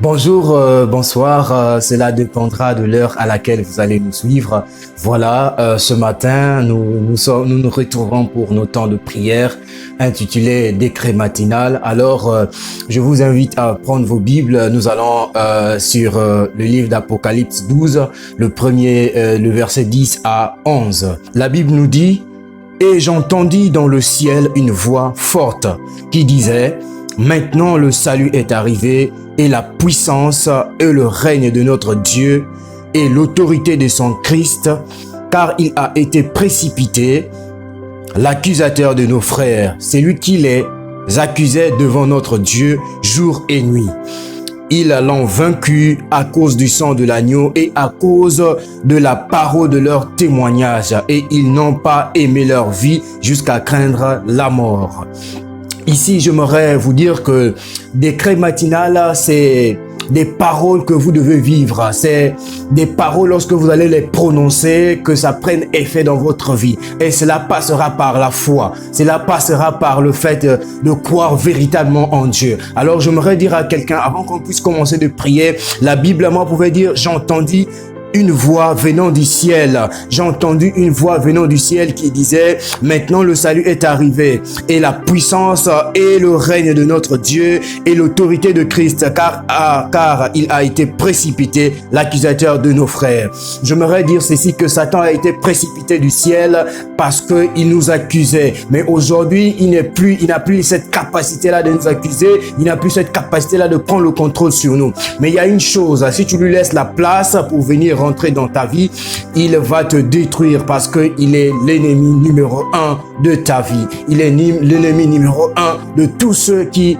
Bonjour, bonsoir, cela dépendra de l'heure à laquelle vous allez nous suivre. Voilà, ce matin, nous retrouvons pour nos temps de prière intitulé Décret matinal. Alors, je vous invite à prendre vos Bibles. Nous allons sur le livre d'Apocalypse 12, le verset 10 à 11. La Bible nous dit: « Et j'entendis dans le ciel une voix forte qui disait: Maintenant le salut est arrivé, et la puissance et le règne de notre Dieu et l'autorité de son Christ, car il a été précipité, l'accusateur de nos frères, c'est lui qui les accusait devant notre Dieu jour et nuit. Ils l'ont vaincu à cause du sang de l'agneau et à cause de la parole de leur témoignage, et ils n'ont pas aimé leur vie jusqu'à craindre la mort. » Ici, j'aimerais vous dire que décret matinal, c'est des paroles que vous devez vivre. C'est des paroles, lorsque vous allez les prononcer, que ça prenne effet dans votre vie. Et cela passera par la foi. Cela passera par le fait de croire véritablement en Dieu. Alors, j'aimerais dire à quelqu'un, avant qu'on puisse commencer de prier, la Bible, moi, pouvait dire: j'entendis une voix venant du ciel. J'ai entendu une voix venant du ciel qui disait: maintenant le salut est arrivé, et la puissance et le règne de notre Dieu et l'autorité de Christ, car il a été précipité, l'accusateur de nos frères. J'aimerais dire ceci, que Satan a été précipité du ciel parce qu'il nous accusait. Mais aujourd'hui, il n'a plus cette capacité-là de nous accuser. Il n'a plus cette capacité-là de prendre le contrôle sur nous. Mais il y a une chose: si tu lui laisses la place pour venir rentrer dans ta vie, il va te détruire, parce qu'il est l'ennemi numéro 1 de ta vie. Il est l'ennemi numéro 1 de tous ceux qui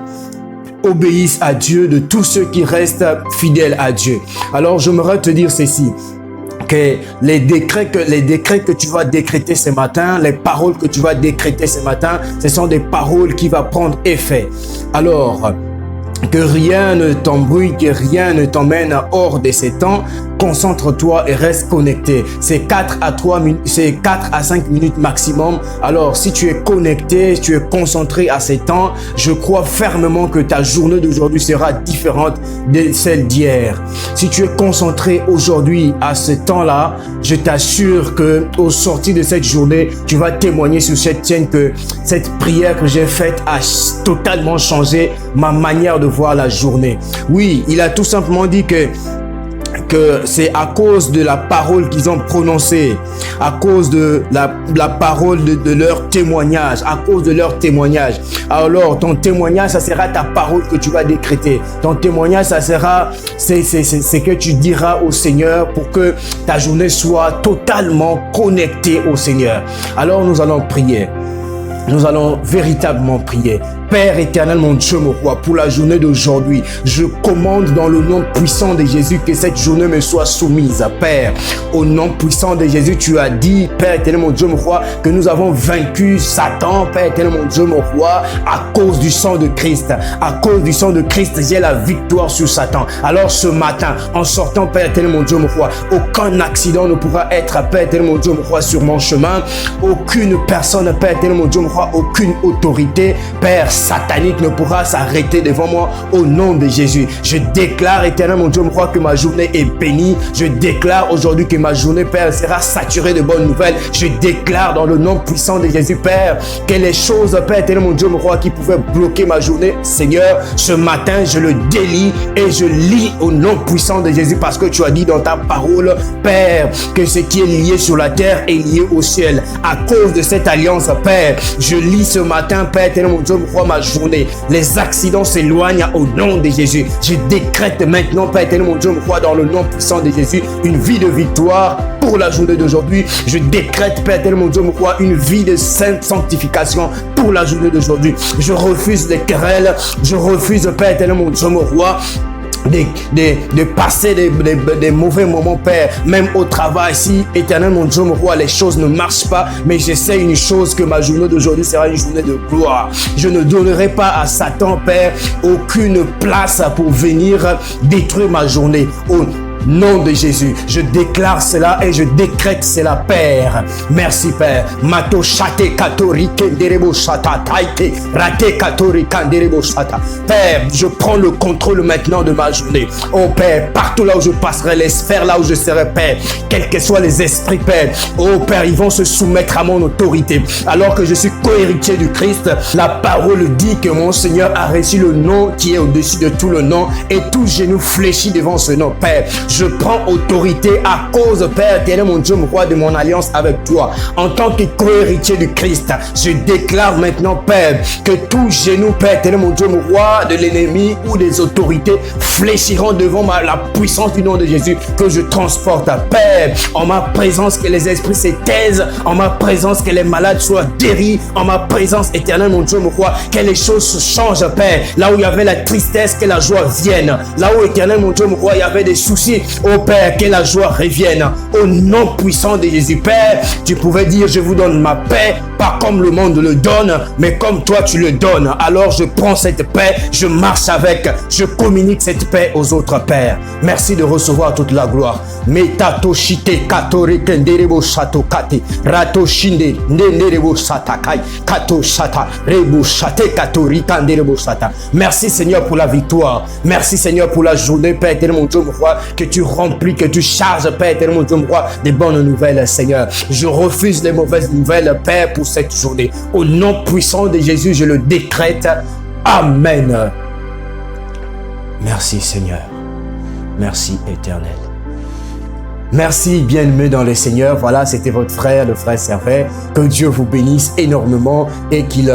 obéissent à Dieu, de tous ceux qui restent fidèles à Dieu. Alors, j'aimerais te dire ceci, que les décrets que tu vas décréter ce matin, les paroles que tu vas décréter ce matin, ce sont des paroles qui vont prendre effet. Alors, que rien ne t'embrouille, que rien ne t'emmène hors de ces temps. Concentre-toi et reste connecté. C'est 4 à 5 minutes maximum. Alors, si tu es connecté, si tu es concentré à ces temps, je crois fermement que ta journée d'aujourd'hui sera différente de celle d'hier. Si tu es concentré aujourd'hui à ce temps-là, je t'assure que au sortir de cette journée, tu vas témoigner sur cette chaîne que cette prière que j'ai faite a totalement changé ma manière de voir la journée. Oui, il a tout simplement dit que c'est à cause de la parole qu'ils ont prononcée, à cause de la parole de leur témoignage, à cause de leur témoignage. Alors, ton témoignage, ça sera ta parole que tu vas décréter. Ton témoignage, ça sera c'est que tu diras au Seigneur pour que ta journée soit totalement connectée au Seigneur. Alors, nous allons prier. Nous allons véritablement prier. Père éternel, mon Dieu, mon roi, pour la journée d'aujourd'hui, je commande dans le nom puissant de Jésus que cette journée me soit soumise. Père, au nom puissant de Jésus, tu as dit, Père éternel, mon Dieu, mon roi, que nous avons vaincu Satan, Père éternel, mon Dieu, mon roi, à cause du sang de Christ. À cause du sang de Christ, j'ai la victoire sur Satan. Alors ce matin, en sortant, Père éternel, mon Dieu, mon roi, aucun accident ne pourra être, Père éternel, mon Dieu, mon roi, sur mon chemin. Aucune personne, Père éternel, mon Dieu, mon roi, aucune autorité, Père satanique ne pourra s'arrêter devant moi au nom de Jésus. Je déclare, éternel mon Dieu, je crois que ma journée est bénie. Je déclare aujourd'hui que ma journée, Père, sera saturée de bonnes nouvelles. Je déclare dans le nom puissant de Jésus, Père, que les choses, Père, éternel mon Dieu, mon roi, qui pouvaient bloquer ma journée, Seigneur, ce matin, je le délie et je lis au nom puissant de Jésus, parce que tu as dit dans ta parole, Père, que ce qui est lié sur la terre est lié au ciel. À cause de cette alliance, Père, je lis ce matin, Père, éternel mon Dieu, mon roi, ma journée. Les accidents s'éloignent au nom de Jésus. Je décrète maintenant, Père éternel, mon Dieu, mon roi, dans le nom puissant de Jésus, une vie de victoire pour la journée d'aujourd'hui. Je décrète, Père éternel, mon Dieu, mon roi, une vie de sainte sanctification pour la journée d'aujourd'hui. Je refuse les querelles. Je refuse, Père éternel, mon Dieu, mon roi, de passer des mauvais moments, Père, même au travail. Si, éternel mon Dieu, mon roi, les choses ne marchent pas, mais j'essaie une chose, que ma journée d'aujourd'hui sera une journée de gloire. Je ne donnerai pas à Satan, Père, aucune place pour venir détruire ma journée. nom de Jésus. Je déclare cela et je décrète cela, Père. Merci, Père. Mato shate katori kenderebo shata taite rate katori kanderebo shata. Père, je prends le contrôle maintenant de ma journée. Oh Père, partout là où je passerai, les sphères là où je serai, Père, quels que soient les esprits, Père, oh Père, ils vont se soumettre à mon autorité. Alors que je suis co-héritier du Christ, la parole dit que mon Seigneur a reçu le nom qui est au-dessus de tout le nom et tout genou fléchit devant ce nom. Père, je prends autorité à cause, Père, éternel mon Dieu, mon roi, de mon alliance avec toi. En tant que co-héritier du Christ, je déclare maintenant, Père, que tout genou, Père, éternel mon Dieu, mon roi, de l'ennemi ou des autorités fléchiront devant la puissance du nom de Jésus que je transporte. Père, en ma présence, que les esprits se taisent, en ma présence, que les malades soient guéris, en ma présence, éternel mon Dieu, mon roi, que les choses se changent, Père. Là où il y avait la tristesse, que la joie vienne. Là où, éternel mon Dieu, mon roi, il y avait des soucis, oh Père, que la joie revienne. Au nom puissant de Jésus, Père, tu pouvais dire, je vous donne ma paix, pas comme le monde le donne, mais comme toi tu le donnes. Alors je prends cette paix, je marche avec, je communique cette paix aux autres, Père. Merci de recevoir toute la gloire. Metato shite katori kenderebo shato kate rato shinde nenderebo satakai kato shata rebo shate katori kanderebo shata. Merci Seigneur pour la victoire. Merci Seigneur pour la journée, Père éternel mon Dieu, mon roi, que tu remplis, que tu charges, Père éternel mon Dieu, mon roi, des bonnes nouvelles, Seigneur. Je refuse les mauvaises nouvelles, Père, pour cette journée. Au nom puissant de Jésus, je le décrète. Amen. Merci Seigneur. Merci Éternel. Merci bien-aimés dans le Seigneur. Voilà, c'était votre frère, le frère Servet. Que Dieu vous bénisse énormément et qu'il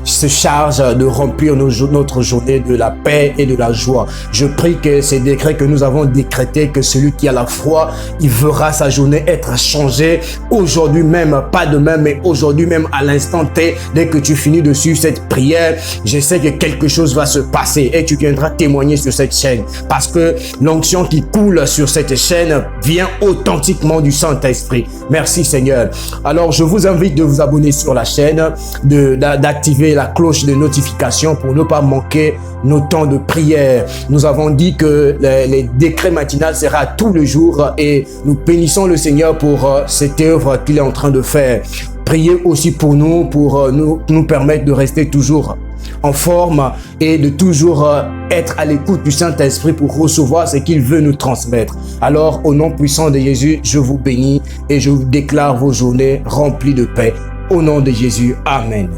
se charge de remplir notre journée de la paix et de la joie. Je prie que ces décrets que nous avons décrétés, que celui qui a la foi, il verra sa journée être changée aujourd'hui même, pas demain, mais aujourd'hui même à l'instant T. Dès que tu finis de suivre cette prière, je sais que quelque chose va se passer et tu viendras témoigner sur cette chaîne parce que l'onction qui coule sur cette chaîne vient authentiquement du Saint-Esprit. Merci Seigneur. Alors je vous invite de vous abonner sur la chaîne, d'activer la cloche de notification pour ne pas manquer nos temps de prière. Nous avons dit que les décrets matinaux sera tous les jours et nous bénissons le Seigneur pour cette œuvre qu'il est en train de faire. Priez aussi pour nous permettre de rester toujours en forme et de toujours être à l'écoute du Saint-Esprit pour recevoir ce qu'il veut nous transmettre. Alors, au nom puissant de Jésus, je vous bénis et je vous déclare vos journées remplies de paix. Au nom de Jésus, Amen.